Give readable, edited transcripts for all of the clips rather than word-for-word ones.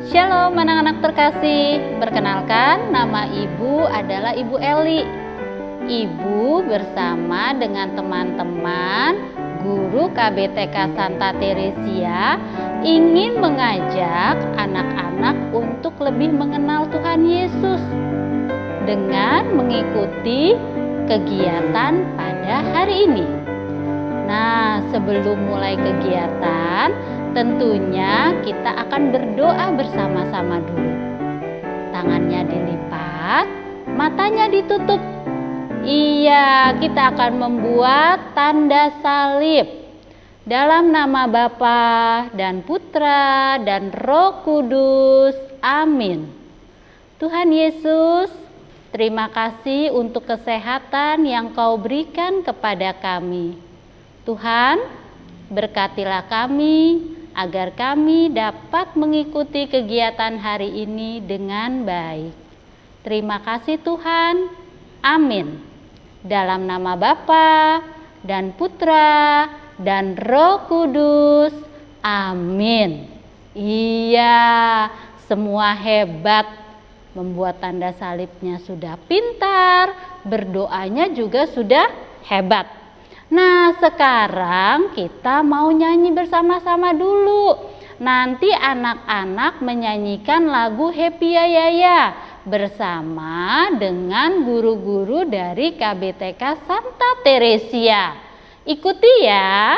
Shalom anak-anak terkasih, perkenalkan nama Ibu adalah Ibu Eli. Ibu bersama dengan teman-teman guru KBTK Santa Teresia ingin mengajak anak-anak untuk lebih mengenal Tuhan Yesus dengan mengikuti kegiatan pada hari ini. Nah, sebelum mulai kegiatan, tentunya kita akan berdoa bersama-sama dulu. Tangannya dilipat, matanya ditutup. Iya, kita akan membuat tanda salib. Dalam nama Bapa dan Putra dan Roh Kudus. Amin. Tuhan Yesus, terima kasih untuk kesehatan yang Kau berikan kepada kami. Tuhan, berkatilah kami agar kami dapat mengikuti kegiatan hari ini dengan baik. Terima kasih Tuhan. Amin. Dalam nama Bapa dan Putra dan Roh Kudus. Amin. Iya, semua hebat. Membuat tanda salibnya sudah pintar, berdoanya juga sudah hebat. Nah, sekarang kita mau nyanyi bersama-sama dulu. Nanti anak-anak menyanyikan lagu Happy Ya Ya Ya bersama dengan guru-guru dari KBTK Santa Teresia. Ikuti ya.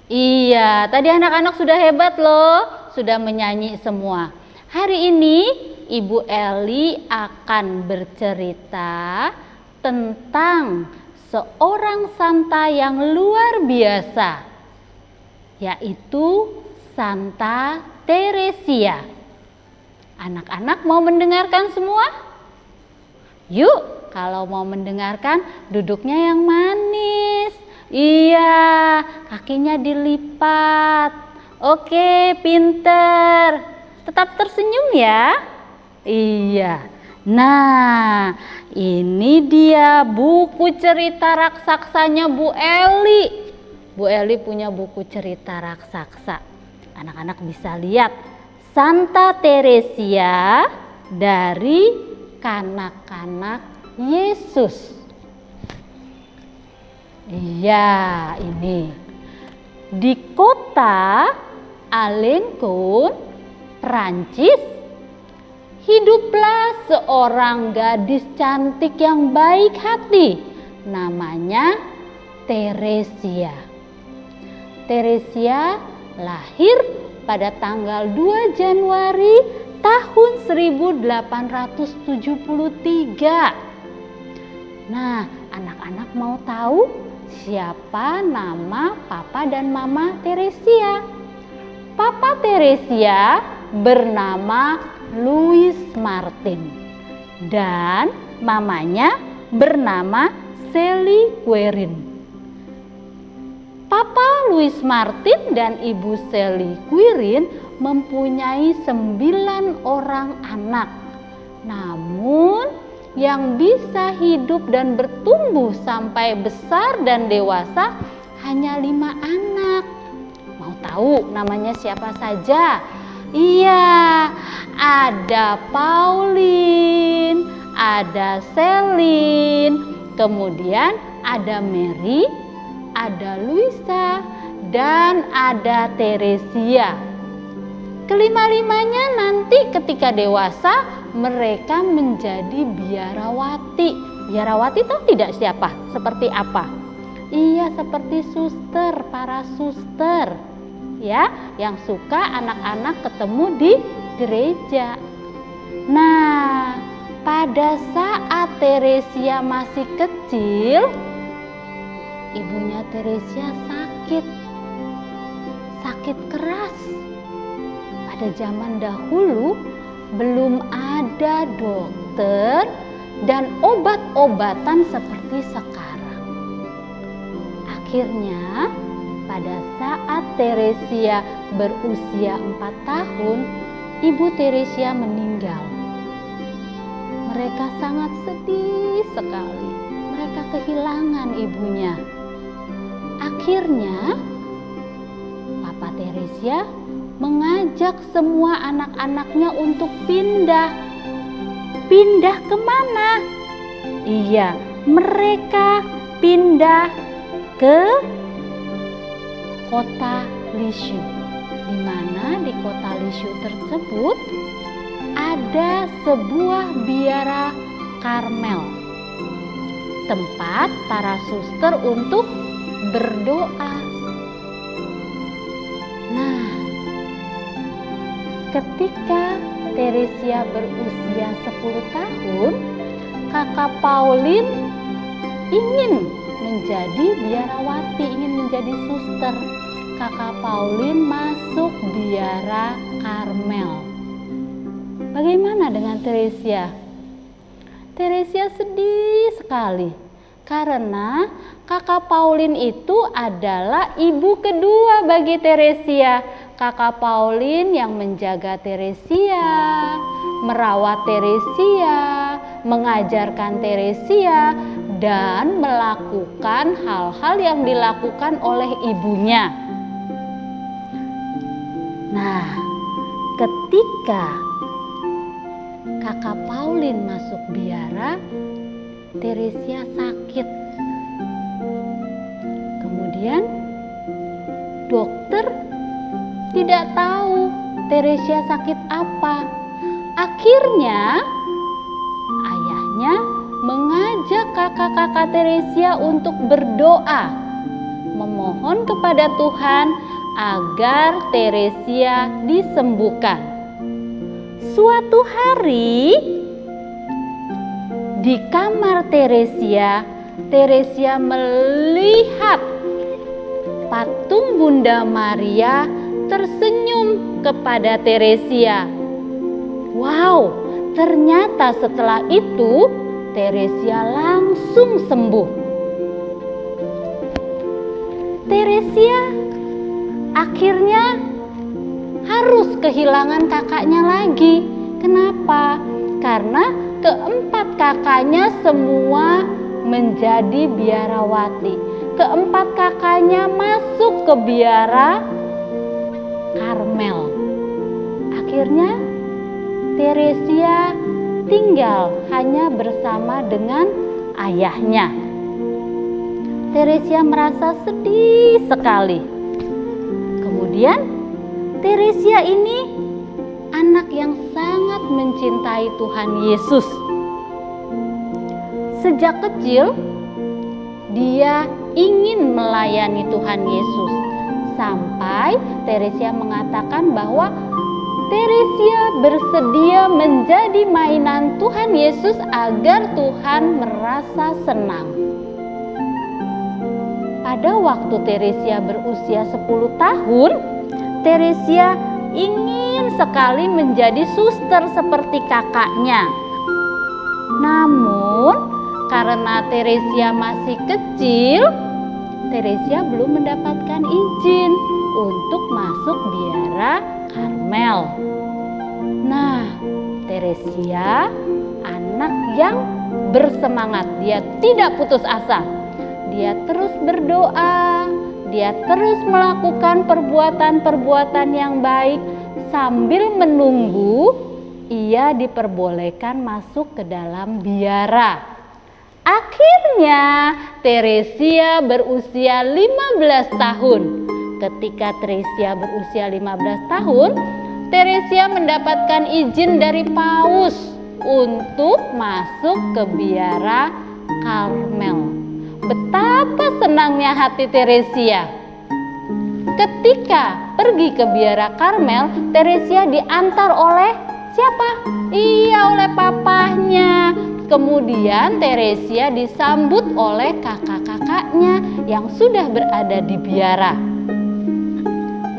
Iya, tadi anak-anak sudah hebat loh, sudah menyanyi semua. Hari ini Ibu Eli akan bercerita tentang seorang santa yang luar biasa, yaitu Santa Teresia. Anak-anak mau mendengarkan semua? Yuk, kalau mau mendengarkan duduknya yang manis. Iya, kakinya dilipat. Oke, pinter. Tetap tersenyum ya. Iya. Nah, ini dia buku cerita raksaksanya Bu Eli. Bu Eli punya buku cerita raksasa. Anak-anak bisa lihat Santa Teresia dari Kanak-kanak Yesus. Iya, ini di kota Alençon, Prancis, hiduplah seorang gadis cantik yang baik hati, namanya Teresia. Teresia lahir pada tanggal 2 Januari tahun 1873. Nah, anak-anak mau tahu siapa nama Papa dan Mama Teresia? Papa Teresia bernama Louis Martin dan mamanya bernama Sally Querin. Papa Louis Martin dan Ibu Sally Querin mempunyai 9 orang anak. Namun yang bisa hidup dan bertumbuh sampai besar dan dewasa hanya 5 anak. Mau tahu namanya siapa saja? Iya, ada Pauline, ada Selin, kemudian ada Mary, ada Luisa, dan ada Teresia. Kelima-limanya nanti ketika dewasa mereka menjadi biarawati. Biarawati tahu tidak siapa? Seperti apa? Iya, seperti suster, para suster. Ya, yang suka anak-anak ketemu di gereja. Nah, pada saat Teresia masih kecil, ibunya Teresia sakit keras. Pada zaman dahulu belum ada dokter dan obat-obatan seperti sekarang. Akhirnya pada saat Teresia berusia 4 tahun, ibu Teresia meninggal. Mereka sangat sedih sekali. Mereka kehilangan ibunya. Akhirnya Papa Teresia mengajak semua anak-anaknya untuk pindah. Pindah kemana? Iya, mereka pindah ke kota Lishu. Di mana di kota Lishu tersebut ada sebuah biara Karmel. Tempat para suster untuk berdoa. Nah, ketika Teresia berusia 10 tahun, kakak Pauline ingin menjadi biarawati, ingin menjadi suster. Kakak Pauline masuk biara Karmel. Bagaimana dengan Teresia? Teresia sedih sekali karena kakak Pauline itu adalah ibu kedua bagi Teresia. Kakak Pauline yang menjaga Teresia, merawat Teresia, mengajarkan Teresia, dan melakukan hal-hal yang dilakukan oleh ibunya. Nah, ketika kakak Pauline masuk biara, Teresia sakit. Kemudian dokter tidak tahu Teresia sakit apa. Akhirnya ayahnya mengajak kakak-kakak Teresia untuk berdoa, memohon kepada Tuhan agar Teresia disembuhkan. Suatu hari di kamar Teresia melihat patung Bunda Maria tersenyum kepada Teresia. Wow, ternyata setelah itu Teresia langsung sembuh. Teresia akhirnya harus kehilangan kakaknya lagi. Kenapa? Karena keempat kakaknya semua menjadi biarawati. Keempat kakaknya masuk ke biara Karmel. Akhirnya Teresia tinggal hanya bersama dengan ayahnya. Teresia merasa sedih sekali. Kemudian Teresia ini anak yang sangat mencintai Tuhan Yesus. Sejak kecil dia ingin melayani Tuhan Yesus. Sampai Teresia mengatakan bahwa Teresia bersedia menjadi mainan Tuhan Yesus agar Tuhan merasa senang. Pada waktu Teresia berusia 10 tahun, Teresia ingin sekali menjadi suster seperti kakaknya. Namun, karena Teresia masih kecil, Teresia belum mendapatkan izin untuk masuk biara Karmel. Nah, Teresia anak yang bersemangat. Dia tidak putus asa. Dia terus berdoa. Dia terus melakukan perbuatan-perbuatan yang baik sambil menunggu ia diperbolehkan masuk ke dalam biara. Akhirnya Teresia berusia 15 tahun. Ketika Teresia berusia 15 tahun, Teresia mendapatkan izin dari Paus untuk masuk ke biara Karmel. Betapa senangnya hati Teresia. Ketika pergi ke biara Karmel, Teresia diantar oleh siapa? Iya, oleh papahnya. Kemudian Teresia disambut oleh kakak-kakaknya yang sudah berada di biara.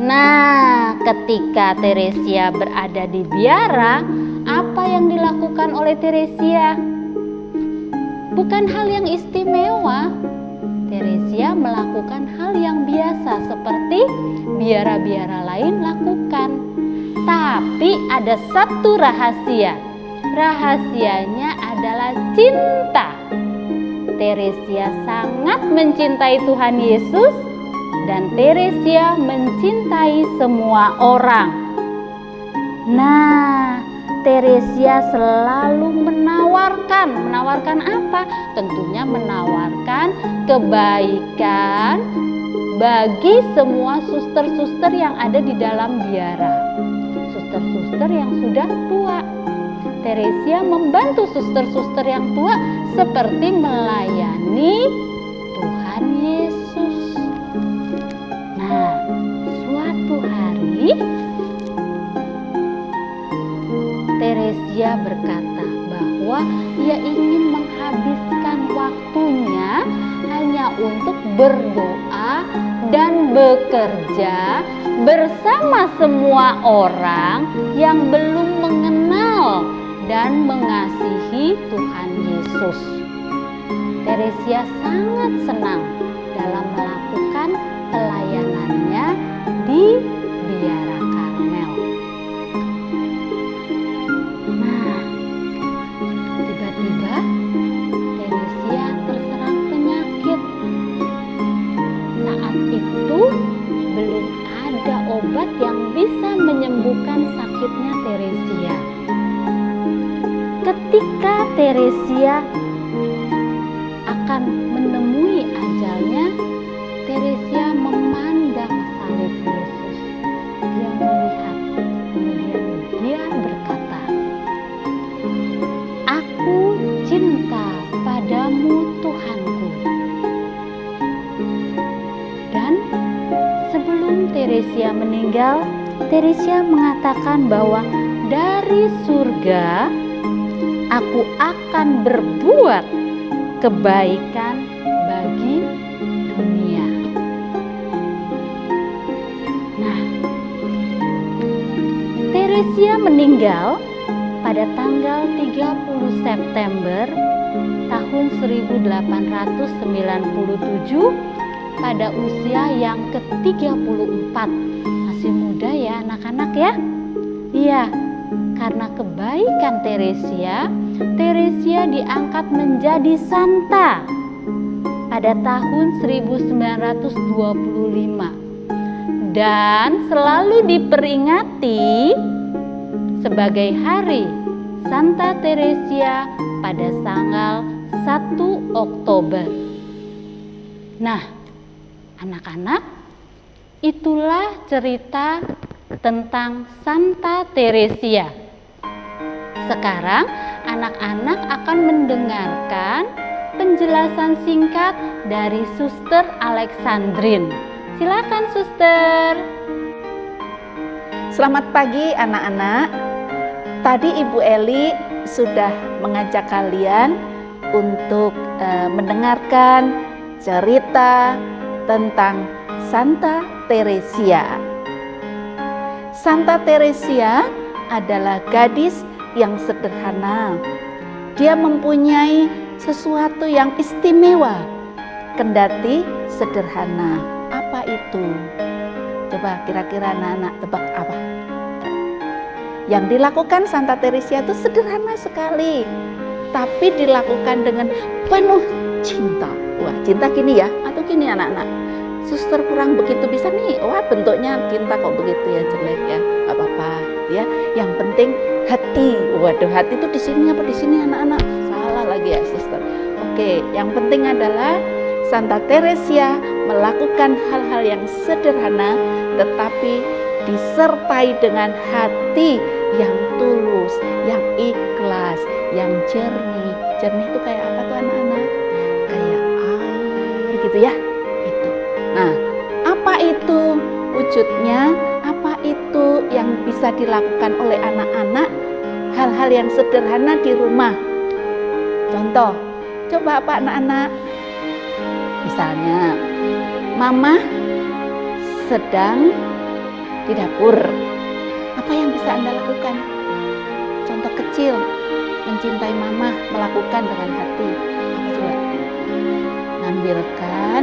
Nah, ketika Teresia berada di biara, apa yang dilakukan oleh Teresia? Bukan hal yang istimewa. Teresia melakukan hal yang biasa seperti biara-biara lain lakukan. Tapi ada satu rahasia. Rahasianya adalah cinta. Teresia sangat mencintai Tuhan Yesus dan Teresia mencintai semua orang. Nah, Teresia selalu menawarkan apa? Tentunya menawarkan kebaikan bagi semua suster-suster yang ada di dalam biara. Suster-suster yang sudah tua. Teresia membantu suster-suster yang tua seperti melayani Tuhan Yesus. Nah, suatu hari Teresia berkata bahwa ia ingin menghabiskan waktunya hanya untuk berdoa dan bekerja bersama semua orang yang belum mengenal dan mengasihi Tuhan Yesus. Teresia sangat senang dalam melakukan pelayanannya di biara Karmel. Nah, tiba-tiba Teresia terserang penyakit. Saat itu belum ada obat yang bisa menyembuhkan sakitnya Teresia. Ketika Teresia akan menemui ajalnya, Teresia memandang salib Yesus. Dia melihat, kemudian dia berkata, "Aku cinta padamu Tuhanku." Dan sebelum Teresia meninggal, Teresia mengatakan bahwa dari surga aku akan berbuat kebaikan bagi dunia. Nah, Teresia meninggal pada tanggal 30 September tahun 1897 pada usia yang ke-34. Masih muda ya anak-anak ya? Iya, karena kebaikan Teresia, Teresia diangkat menjadi santa pada tahun 1925 dan selalu diperingati sebagai hari Santa Teresia pada tanggal 1 Oktober. Nah, anak-anak, itulah cerita tentang Santa Teresia. Sekarang anak-anak akan mendengarkan penjelasan singkat dari Suster Alexandrine. Silakan Suster. Selamat pagi anak-anak. Tadi Ibu Eli sudah mengajak kalian untuk mendengarkan cerita tentang Santa Teresia. Santa Teresia adalah gadis yang sederhana. Dia mempunyai sesuatu yang istimewa, kendati sederhana. Apa itu? Coba kira-kira anak-anak tebak apa? Yang dilakukan Santa Teresia itu sederhana sekali, tapi dilakukan dengan penuh cinta. Wah, cinta gini ya, atau gini anak-anak? suster kurang begitu bisa nih, wah bentuknya tinta kok begitu ya, jelek ya, nggak apa-apa ya. Yang penting hati. Waduh, hati itu di sini apa di sini anak-anak? Salah lagi ya suster. Oke, yang penting adalah Santa Teresia melakukan hal-hal yang sederhana tetapi disertai dengan hati yang tulus, yang ikhlas, yang jernih. Jernih itu kayak apa tuh anak-anak? Kayak air gitu ya. Itu. Nah, apa itu wujudnya? Apa itu yang bisa dilakukan oleh anak-anak? Hal-hal yang sederhana di rumah. Contoh, coba apa anak-anak? Misalnya, mama sedang di dapur. Apa yang bisa Anda lakukan? Contoh kecil, mencintai mama, melakukan dengan hati. Apa coba? Ngambilkan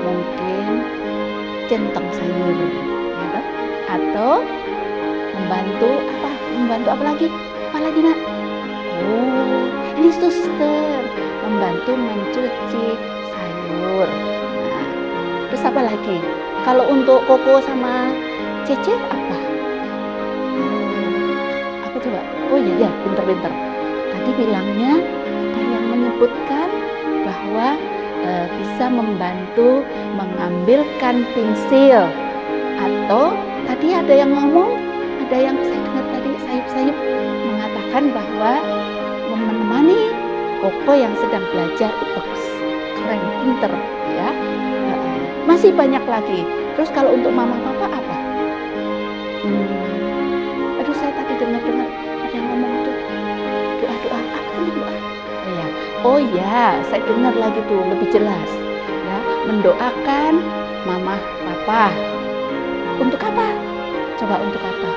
mungkin centong sayur, ya toh? Atau membantu apa? Membantu apa lagi? Apa lagi nak? Oh, ini suster membantu mencuci sayur. Nah, terus apa lagi? Kalau untuk Koko sama Cece apa? Apa coba? Oh iya, pinter-pinter. Tadi bilangnya ada yang menyebutkan bahwa bisa membantu mengambilkan pensil, atau tadi ada yang ngomong, ada yang saya dengar tadi sayup-sayup mengatakan bahwa menemani Koko yang sedang belajar. Bagus, keren, pinter ya. Masih banyak lagi. Terus kalau untuk mama papa apa? Aduh, saya tadi dengar ada yang ngomong tuh doa-doa. Apa tuh doa? Oh ya, saya dengar lagi tuh lebih jelas ya, mendoakan mama papa. Untuk apa? Coba untuk apa?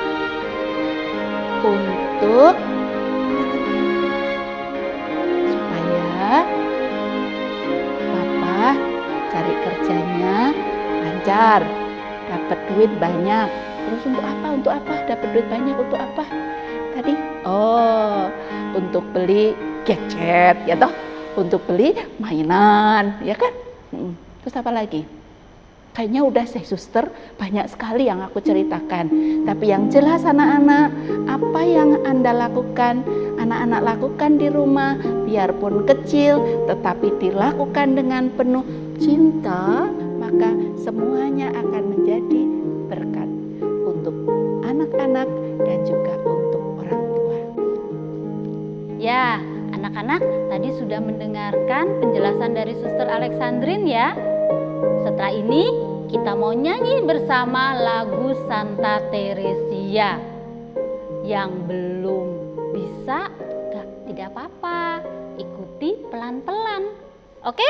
Untuk supaya papa cari kerjanya lancar, dapat duit banyak. Terus untuk apa? Untuk apa? Dapat duit banyak untuk apa? Tadi? Oh, untuk beli gadget, ya toh? Untuk beli mainan, ya kan? Terus apa lagi? Kayaknya udah sih suster, banyak sekali yang aku ceritakan. Tapi yang jelas anak-anak, apa yang Anda lakukan, anak-anak lakukan di rumah, biarpun kecil, tetapi dilakukan dengan penuh cinta, maka semuanya akan menjadi berkat untuk anak-anak dan juga untuk orang tua. Ya, anak-anak tadi sudah mendengarkan penjelasan dari Suster Alexandrine ya. Setelah ini kita mau nyanyi bersama lagu Santa Teresia. Yang belum bisa, tidak apa-apa, ikuti pelan-pelan. Oke?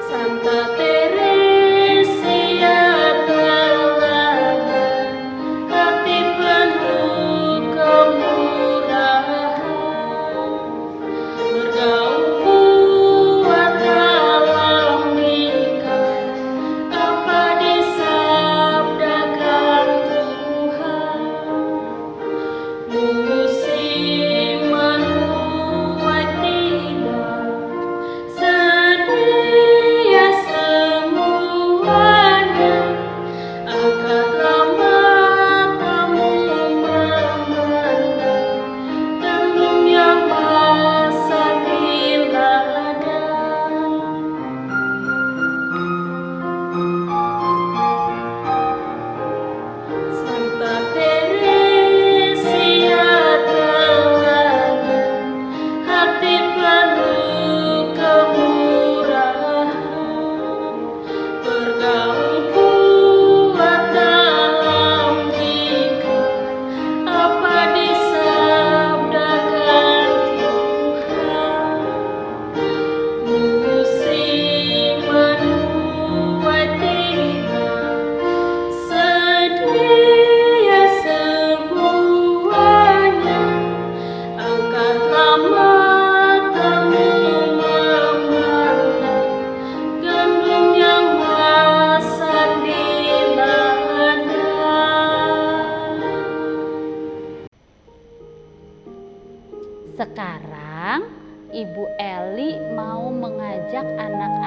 Santa Teresia teladan, hati penuh kemurahan, bergaul kuat dalam nikah, apa disabdakan Tuhan. Musim menuai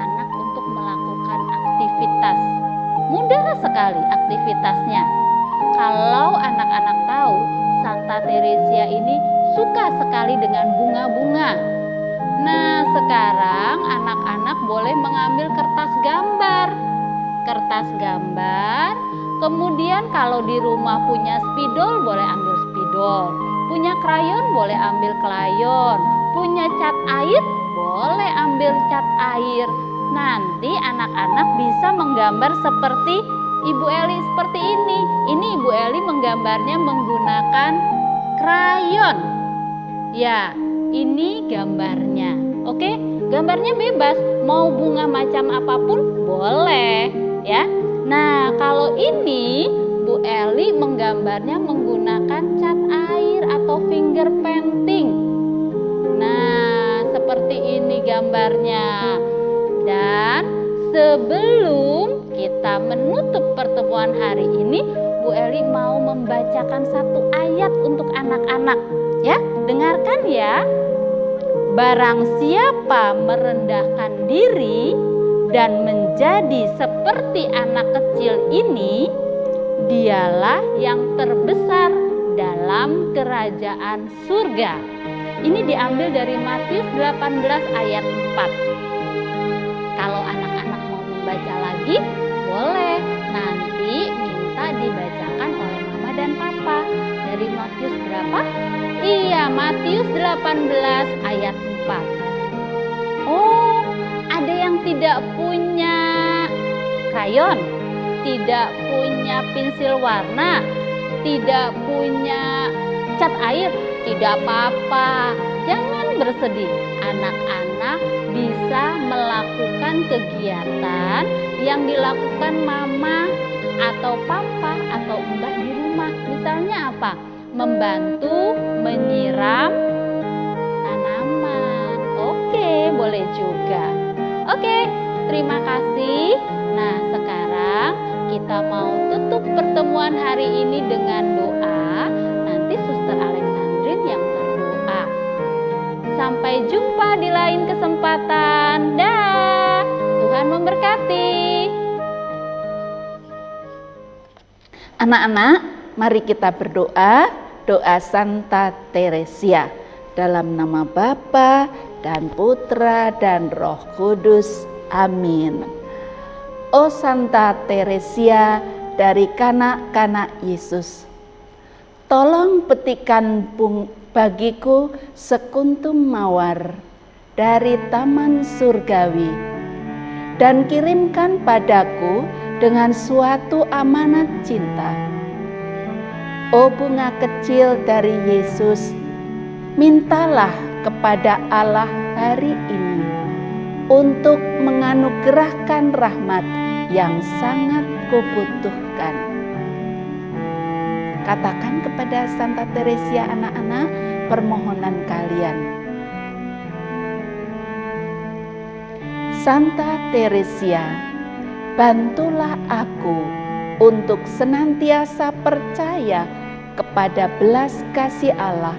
anak-anak untuk melakukan aktivitas. Mudah sekali aktivitasnya. Kalau anak-anak tahu, Santa Teresia ini suka sekali dengan bunga-bunga. Nah, sekarang anak-anak boleh mengambil kertas gambar. Kertas gambar, kemudian kalau di rumah punya spidol, boleh ambil spidol. Punya krayon, boleh ambil krayon. Punya cat air, boleh ambil cat air. Nanti anak-anak bisa menggambar seperti Ibu Eli seperti ini. Ini Ibu Eli menggambarnya menggunakan krayon. Ya, ini gambarnya. Oke, gambarnya bebas. Mau bunga macam apapun boleh, ya. Nah, kalau ini Bu Eli menggambarnya menggunakan cat air atau finger painting. Nah, seperti ini gambarnya. Dan sebelum kita menutup pertemuan hari ini, Bu Eli mau membacakan satu ayat untuk anak-anak. Ya, dengarkan ya. Barang siapa merendahkan diri dan menjadi seperti anak kecil ini, dialah yang terbesar dalam kerajaan surga. Ini diambil dari Matius 18 ayat 4. Kalau anak-anak mau membaca lagi, boleh. Nanti minta dibacakan oleh mama dan papa. Dari Matius berapa? Iya, Matius 18 ayat 4. Oh, ada yang tidak punya krayon, tidak punya pensil warna, tidak punya cat air, tidak apa-apa. Jangan bersedih. Anak-anak bisa melakukan kegiatan yang dilakukan mama atau papa atau mbak di rumah. Misalnya apa? Membantu menyiram tanaman. Oke, boleh juga. Oke, terima kasih. Nah, sekarang kita mau tutup pertemuan hari ini dengan doa. Nanti Suster Alexandrine yang berdoa. Sampai jumpa di lain kesempatan. Dah. Tuhan memberkati. Anak-anak, mari kita berdoa, doa Santa Teresia. Dalam nama Bapa dan Putra dan Roh Kudus. Amin. O Santa Teresia dari kanak-kanak Yesus, tolong petikan bagiku sekuntum mawar dari taman surgawi dan kirimkan padaku dengan suatu amanat cinta. O bunga kecil dari Yesus, mintalah kepada Allah hari ini untuk menganugerahkan rahmat yang sangat kubutuhkan. Katakan kepada Santa Teresia anak-anak permohonan kalian. Santa Teresia, bantulah aku untuk senantiasa percaya kepada belas kasih Allah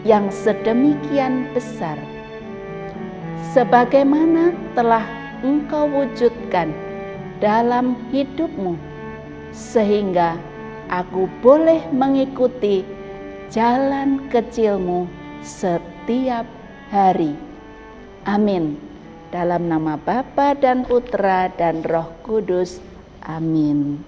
yang sedemikian besar, sebagaimana telah Engkau wujudkan dalam hidupmu, sehingga aku boleh mengikuti jalan kecilmu setiap hari. Amin. Dalam nama Bapa dan Putra dan Roh Kudus. Amin.